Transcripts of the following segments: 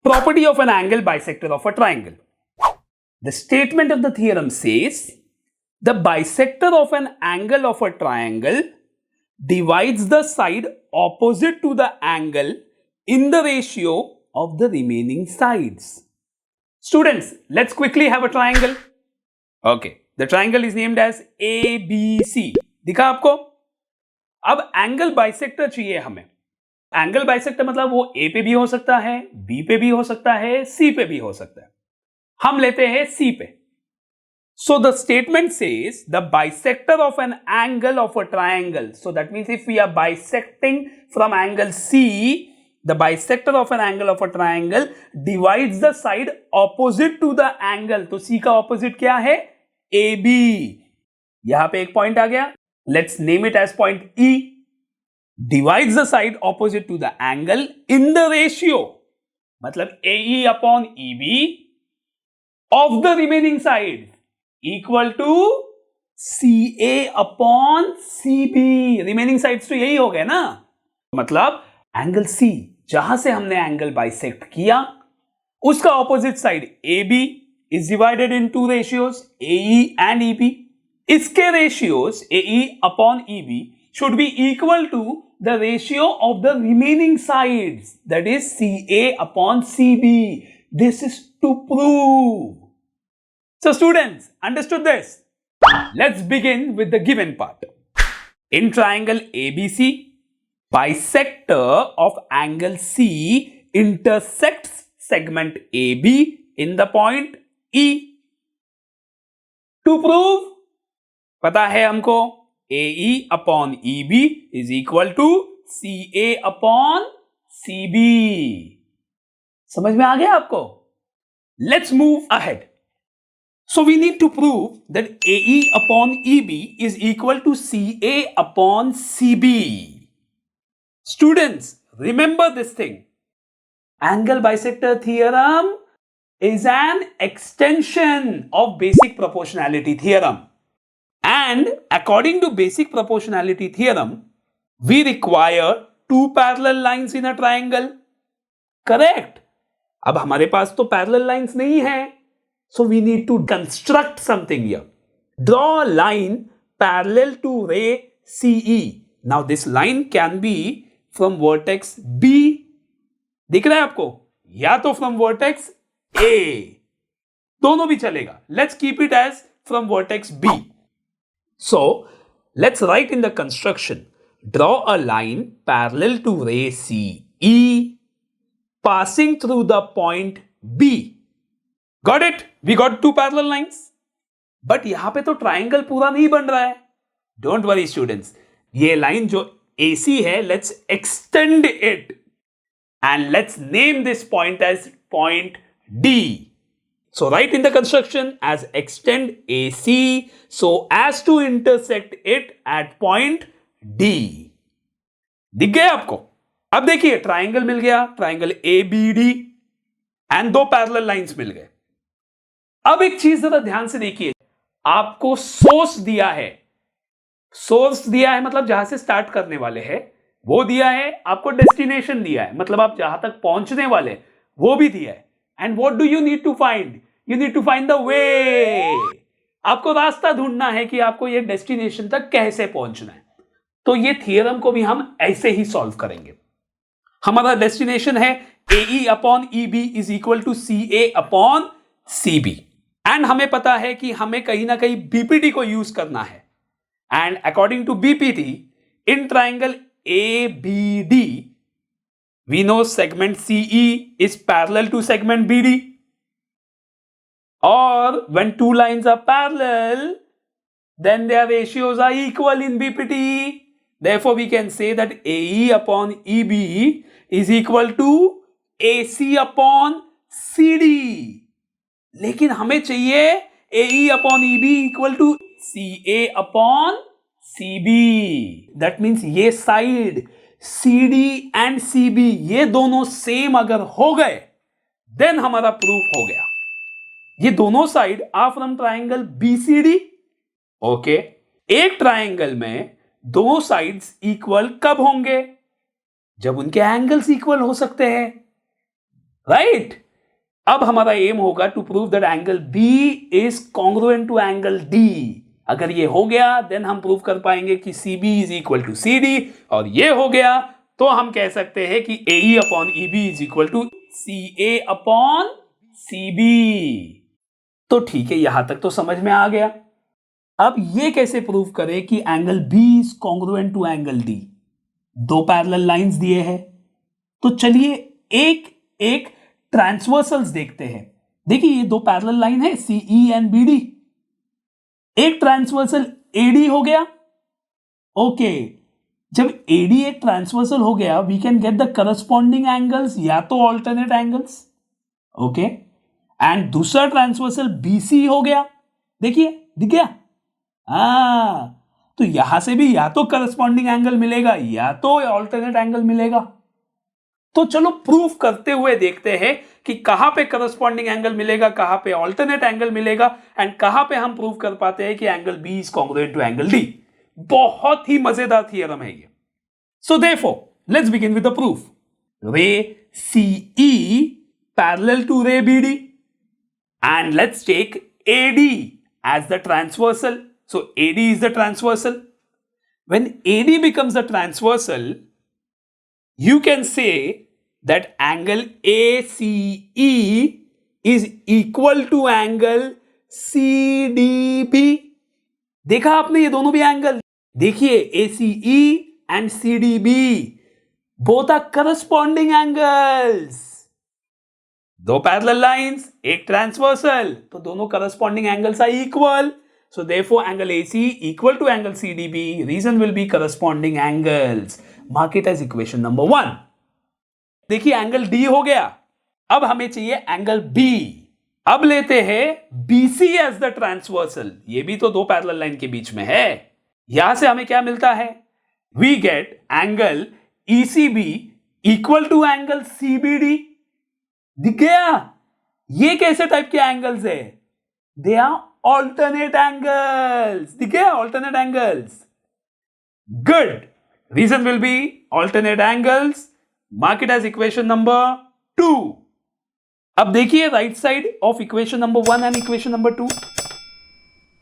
Property of an angle bisector of a triangle. The statement of the theorem says the bisector of an angle of a triangle divides the side opposite to the angle in the ratio of the remaining sides. Students, let's quickly have a triangle. Okay, the triangle is named as ABC. दिखा आपको? अब angle bisector चाहिए हमें. Angle bisector मतलब वो ए पे भी हो सकता है, बी पे भी हो सकता है, सी पे भी हो सकता है. हम लेते हैं सी पे. So the statement says the bisector of an angle of a triangle. So that means if we are bisecting from angle C, the bisector of an angle of a triangle divides the side opposite to the angle. तो C का opposite क्या है? AB. यहां पे एक point आ गया. Let's name it as point E. Divides the side opposite to the angle in the ratio. मतलब AE upon EB of the remaining side equal to CA upon CB. Remaining sides तो यही हो गए ना. मतलब angle C जहां से हमने एंगल बाइसेक्ट किया उसका opposite side AB is divided in two ratios AE and EB. इसके ratios AE upon EB should be equal to the ratio of the remaining sides, that is CA upon CB. This is to prove. So students, understood this? Let's begin with the given part. In triangle ABC, bisector of angle C intersects segment AB in the point E. To prove, पता है हमको AE upon EB is equal to CA upon CB. समझ में आ गया आपको? Let's move ahead. So we need to prove that AE upon EB is equal to CA upon CB. Students, remember this thing. Angle bisector theorem is an extension of basic proportionality theorem. And according to basic proportionality theorem, we require two parallel lines in a triangle. Correct? अब हमारे पास तो parallel lines नहीं है. So we need to construct something here. Draw a line parallel to ray CE. Now this line can be from vertex B. दिख रहा है आपको? या तो from vertex A. दोनों भी चलेगा. Let's keep it as from vertex B. So let's write in the construction. Draw a line parallel to ray CE passing through the point B. Got it? We got two parallel lines. But यहां पे तो triangle पूरा नहीं बन रहा है. Don't worry students. ये line जो AC है, let's extend it and let's name this point as point D. So write in the construction as extend AC so as to intersect it at point D. दिख गया आपको? अब देखिए triangle मिल गया, triangle ABD and दो parallel lines मिल गए. अब एक चीज जरा ध्यान से देखिए, आपको सोर्स दिया है. सोर्स दिया है मतलब जहां से स्टार्ट करने वाले हैं वो दिया है, आपको डेस्टिनेशन दिया है मतलब आप जहां तक पहुंचने वाले वो भी दिया है. And what do you need to find? You need to find the way. आपको रास्ता ढूंढना है कि आपको ये डेस्टिनेशन तक कैसे पहुंचना है. तो ये थियरम को भी हम ऐसे ही सॉल्व करेंगे. हमारा डेस्टिनेशन है AE upon EB is equal to CA upon CB. And हमें पता है कि हमें कहीं ना कहीं BPT को यूज करना है. And according to BPT in triangle ABD we know segment CE is parallel to segment BD. Or when two lines are parallel, then their ratios are equal in BPT. Therefore, we can say that AE upon EB is equal to AC upon CD. लेकिन हमें चाहिए AE upon EB equal to CA upon CB. That means ये side CD and CB ये दोनों same अगर हो गए then हमारा प्रूफ हो गया. ये दोनों side are from triangle BCD. Okay, एक ट्राइंगल में दो साइड्स इक्वल कब होंगे? जब उनके एंगल्स इक्वल हो सकते हैं. राइट। अब हमारा एम होगा to prove that angle B is congruent to angle D. अगर ये हो गया देन हम प्रूव कर पाएंगे कि C B is equal to C D, और ये हो गया तो हम कह सकते हैं कि A E upon E B is equal to C A upon C B. तो ठीक है, यहां तक तो समझ में आ गया। अब ये कैसे प्रूव करें कि angle B is congruent to angle D? दो पैरेलल लाइंस दिए हैं, तो चलिए एक एक ट्रांसवर्सल्स देखते हैं। देखिए ये दो पैरेलल लाइन है सीई एंड बीडी, एक ट्रांसवर्सल एडी हो गया। ओके, जब एडी एक ट्रांसवर्सल हो गया we can get the corresponding angles या तो ऑल्टरनेट एंगल्स। ओके, एंड दूसरा ट्रांसवर्सल बीसी हो गया। देखिए दिख गया, तो यहां से भी या तो करस्पॉन्डिंग एंगल मिलेगा या तो ऑल्टरनेट एंगल मिलेगा। तो चलो प्रूफ करते हुए देखते हैं कि कहां पे करस्पॉन्डिंग एंगल मिलेगा, कहां पे ऑल्टरनेट एंगल मिलेगा, एंड कहां पे हम प्रूफ कर पाते हैं कि angle B is congruent to angle D. बहुत ही मजेदार थियरम है ये। So therefore let's begin with the proof. Ray CE parallel to ray BD, and let's take AD as the transversal. So AD is the transversal. When AD becomes the transversal, you can say that angle ACE is equal to angle CDB. देखा आपने ये दोनों भी angle? देखिए ACE and CDB both are corresponding angles. दो parallel lines, एक transversal, तो दोनों corresponding angles are equal. So therefore angle AC equal to angle CDB, reason will be corresponding angles. Mark it as equation number 1। देखिए angle D हो गया, अब हमें चाहिए एंगल बी। अब लेते हैं बीसी एज द ट्रांसवर्सल, ये भी तो दो पैरेलल लाइन के बीच में है। यहां से हमें क्या मिलता है? We get angle ECB equal to angle CBD. दिख गया? ये कैसे टाइप के एंगल्स है? They are alternate angles. दिख गया? Alternate angles. Good, reason will be alternate angles. Mark it as equation number 2। अब देखिए right side of equation number 1 and equation number 2,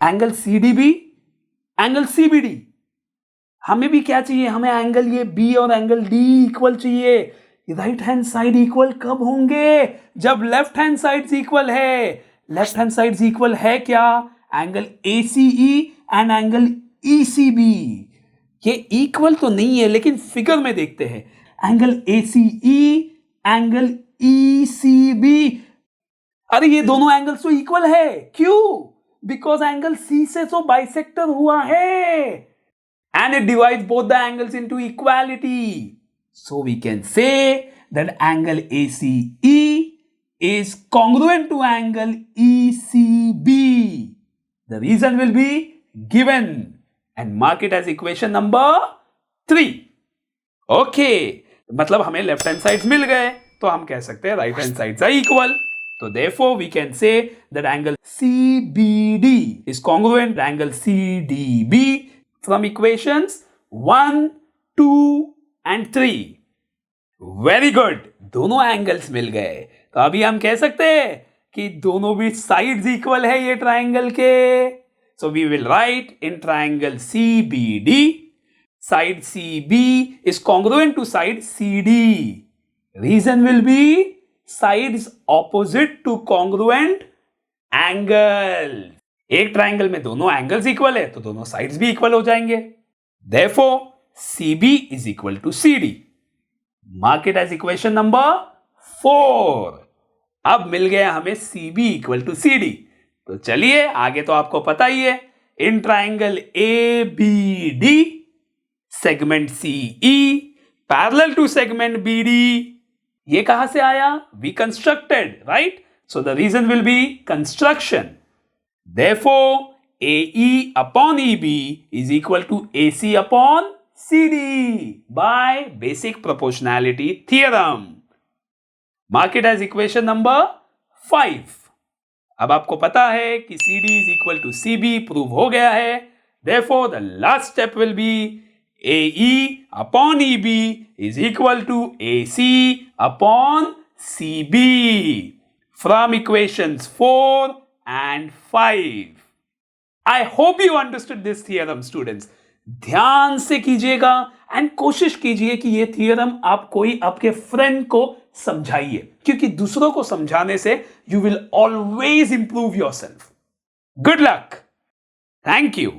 angle CDB, angle CBD. हमें भी क्या चाहिए? हमें एंगल ये बी और एंगल डी इक्वल चाहिए। राइट हैंड साइड इक्वल कब होंगे? जब लेफ्ट हैंड साइड इक्वल है। लेफ्ट हैंड साइड इक्वल है क्या? Angle ACE and angle ECB. ये इक्वल तो नहीं है लेकिन फिगर में देखते हैं। एंगल एसीई, एंगल ईसीबी, अरे ये दोनों एंगल्स तो इक्वल है। क्यों? बिकॉज एंगल सी से तो बाइसेक्टर हुआ है and it divides both the angles into equality. So we can say that angle ACE is congruent to angle ECB. The reason will be given and mark it as equation number 3. Okay, मतलब हमें left hand sides मिल गए तो हम कह सकते हैं right hand sides are equal. So therefore we can say that angle CBD is congruent to angle CDB from equations 1, 2 and 3. Very good, दोनों angles मिल गए तो अभी हम कह सकते हैं कि दोनों भी साइड्स इक्वल है ये ट्राइंगल के. So we will write in triangle CBD, side CB is congruent to side CD. Reason will be sides opposite to congruent angle. एक ट्राइंगल में दोनों एंगल्स इक्वल है तो दोनों साइड्स भी इक्वल हो जाएंगे. Therefore CB is equal to CD. Mark it as equation number 4. अब मिल गया हमें CB equal to CD. तो चलिए आगे तो आपको पता ही है. In triangle ABD, segment CE parallel to segment BD. ये कहां से आया? We constructed, right? So the reason will be construction. Therefore AE upon EB is equal to AC upon CD by basic proportionality theorem. Mark it as equation number 5. अब आपको पता है कि CD is equal to CB prove हो गया है. Therefore the last step will be AE upon EB is equal to AC upon CB from equations 4 and 5. I hope you understood this theorem, students. ध्यान से कीजिएगा and कोशिश कीजिए कि ये थियरम आप कोई आपके फ्रेंड को समझाइए, क्योंकि दूसरों को समझाने से you will always improve yourself. Good luck. Thank you.